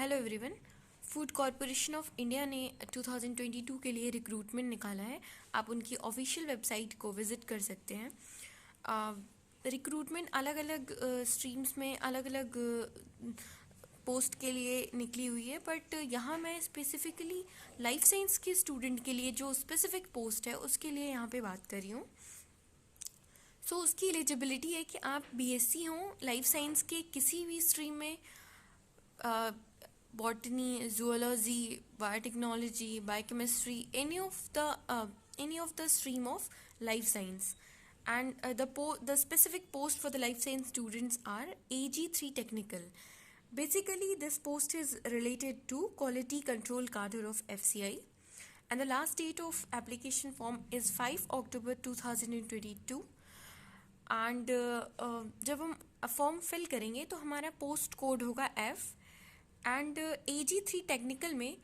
Hello everyone. Food corporation of India ने 2022 के लिए रिक्रूटमेंट निकाला है। आप उनकी ऑफिशियल वेबसाइट को विज़िट कर सकते हैं। रिक्रूटमेंट अलग अलग स्ट्रीम्स में अलग अलग पोस्ट के लिए निकली हुई है, बट यहाँ मैं स्पेसिफिकली लाइफ साइंस के स्टूडेंट के लिए जो स्पेसिफिक पोस्ट है उसके लिए यहाँ पे बात कर रही हूँ। सो उसकी एलिजिबिलिटी है कि आप बीएससी हों लाइफ साइंस के किसी भी स्ट्रीम में, botany, zoology, biotechnology, biochemistry, any of the stream of life science. And the specific post for the life science students are AG3 technical. Basically, this post is related to quality control cadre of FCI, and the last date of application form is 5 October 2022. And जब हम form fill करेंगे तो हमारा post code होगा F, and AG3 technical में।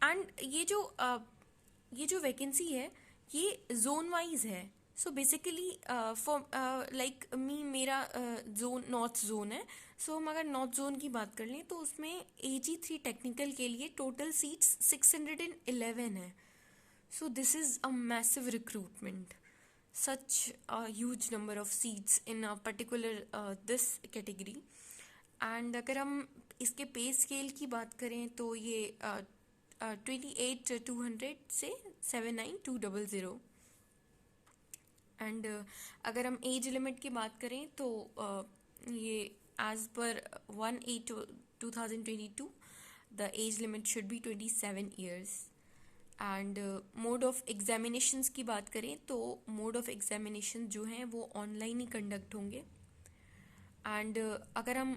And ये जो vacancy है ये जोन वाइज है। सो बेसिकली लाइक मेरा जोन नॉर्थ जोन है। सो हम अगर नॉर्थ जोन की बात कर लें तो उसमें AG3 टेक्निकल के लिए टोटल सीट्स 611 है। So this is a massive recruitment, such a huge number of seats in a particular this category. And अगर हम इसके पे स्केल की बात करें तो ये 28,200 से 79,200। एंड अगर हम एज लिमिट की बात करें तो ये एज पर 1/8/2022 the age limit should be 27 years. And mode of examinations की बात करें तो मोड ऑफ एग्जामिनेशन जो हैं वो ऑनलाइन ही कंडक्ट होंगे। एंड अगर हम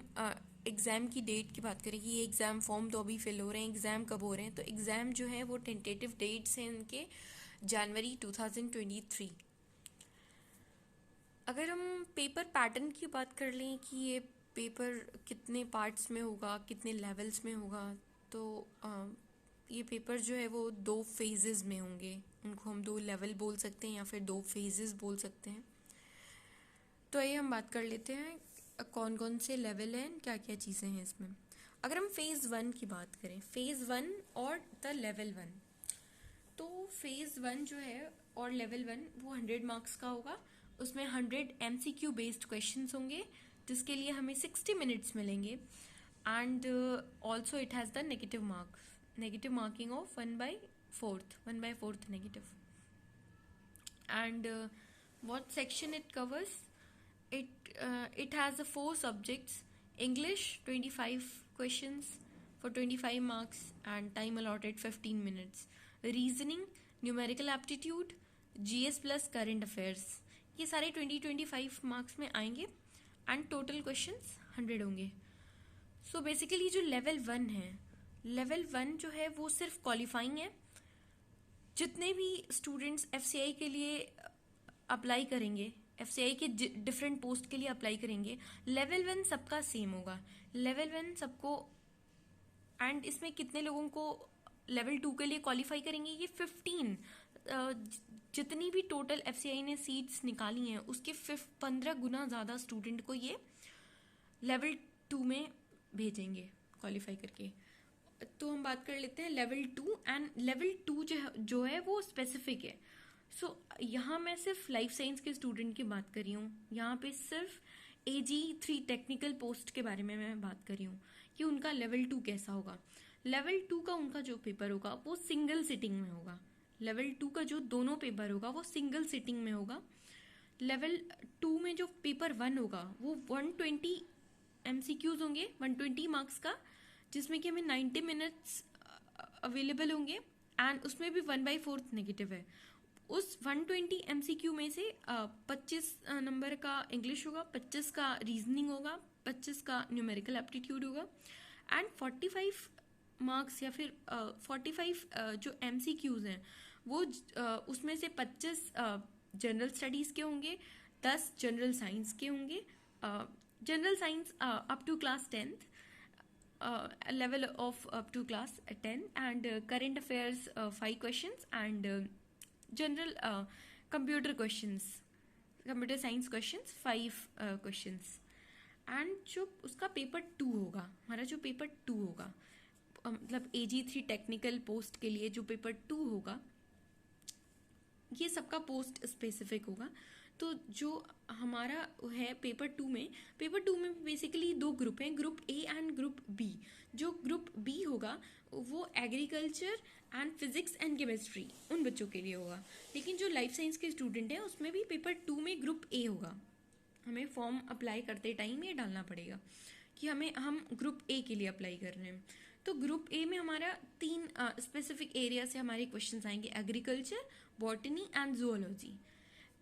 एग्ज़ाम की डेट की बात करें कि ये एग्ज़ाम फॉर्म तो अभी फिल हो रहे हैं, एग्ज़ाम कब हो रहे हैं, तो एग्ज़ाम जो है वो टेंटेटिव डेट्स हैं इनके जनवरी 2023। अगर हम पेपर पैटर्न की बात कर लें कि ये पेपर कितने पार्ट्स में होगा, कितने लेवल्स में होगा, तो ये पेपर जो है वो 2 फेजेस में होंगे। उनको हम 2 लेवल बोल सकते हैं या फिर 2 फेजेस बोल सकते हैं। तो ये हम बात कर लेते हैं कौन कौन से लेवल हैं, क्या क्या चीज़ें हैं इसमें। अगर हम फेज़ 1 की बात करें, फेज़ 1 और द लेवल 1, तो फेज़ 1 जो है और लेवल 1 वो 100 मार्क्स का होगा। उसमें 100 MCQ बेस्ड क्वेश्चंस होंगे जिसके लिए हमें 60 मिनट्स मिलेंगे। And also it has the negative marking of 1/4 negative. And what section it covers? It has 4 subjects. English 25 questions for 25 marks and time allotted 15 minutes. Reasoning, numerical aptitude, GS plus current affairs. ये सारे 20-25 marks में आएंगे and total questions 100 होंगे। So basically जो level 1 है, level 1 जो है वो सिर्फ क्वालिफाइंग है। जितने भी स्टूडेंट्स FCI के लिए अप्लाई करेंगे, FCI के डिफरेंट पोस्ट के लिए अप्लाई करेंगे, लेवल 1 सबका सेम होगा। लेवल 1 सबको, एंड इसमें कितने लोगों को लेवल 2 के लिए क्वालिफाई करेंगे, ये 15 जितनी भी टोटल FCI ने सीट्स निकाली हैं उसके 15 गुना ज़्यादा स्टूडेंट को ये लेवल 2 में भेजेंगे क्वालिफाई करके। तो हम बात कर लेते हैं लेवल 2। एंड लेवल 2 जो है वो स्पेसिफिक है। सो यहाँ मैं सिर्फ लाइफ साइंस के स्टूडेंट की बात कर रही हूँ। यहाँ पे सिर्फ AG3 टेक्निकल पोस्ट के बारे में मैं बात कर रही हूँ कि उनका लेवल 2 कैसा होगा। लेवल 2 का उनका जो पेपर होगा वो सिंगल सिटिंग में होगा। लेवल 2 का जो दोनों पेपर होगा वो सिंगल सिटिंग में होगा। लेवल 2 में जो पेपर 1 होगा वो 120 MCQs होंगे, 120 मार्क्स का, जिसमें कि हमें 90 मिनट्स अवेलेबल होंगे एंड उसमें भी 1/4 नेगेटिव है। उस 120 MCQ में से 25 नंबर का इंग्लिश होगा, 25 का रीजनिंग होगा, 25 का न्यूमेरिकल एप्टीट्यूड होगा एंड 45 मार्क्स या फिर 45 जो MCQs हैं वो उसमें से 25 जनरल स्टडीज़ के होंगे, 10 जनरल साइंस के होंगे। General science up to class 10th, level of up to class 10, and current affairs 5 questions, and general computer questions, computer science questions 5 questions. And जो उसका पेपर 2 होगा, हमारा जो पेपर 2 होगा, मतलब AG3 टेक्निकल पोस्ट के लिए जो पेपर 2 होगा, ये सबका पोस्ट स्पेसिफिक होगा। तो जो हमारा है पेपर टू में बेसिकली दो ग्रुप हैं, group A and group B. जो ग्रुप बी होगा वो agriculture and physics and chemistry उन बच्चों के लिए होगा। लेकिन जो लाइफ साइंस के स्टूडेंट हैं उसमें भी पेपर 2 में ग्रुप ए होगा। हमें फॉर्म अप्लाई करते टाइम ये डालना पड़ेगा कि हम ग्रुप ए के लिए अप्लाई कर रहे हैं। तो ग्रुप ए में हमारा 3 स्पेसिफिक एरिया से हमारे क्वेश्चंस आएंगे, agriculture, botany and zoology.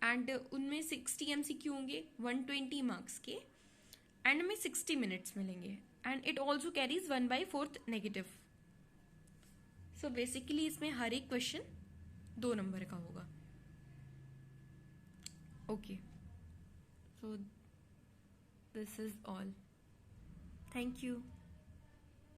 And उनमें 60 MCQ होंगे 120 मार्क्स के, एंड हमें 60 मिनट्स मिलेंगे। And it also carries 1/4 negative. So basically इसमें हर एक क्वेश्चन 2 नंबर का होगा। Okay, so this is all. Thank you.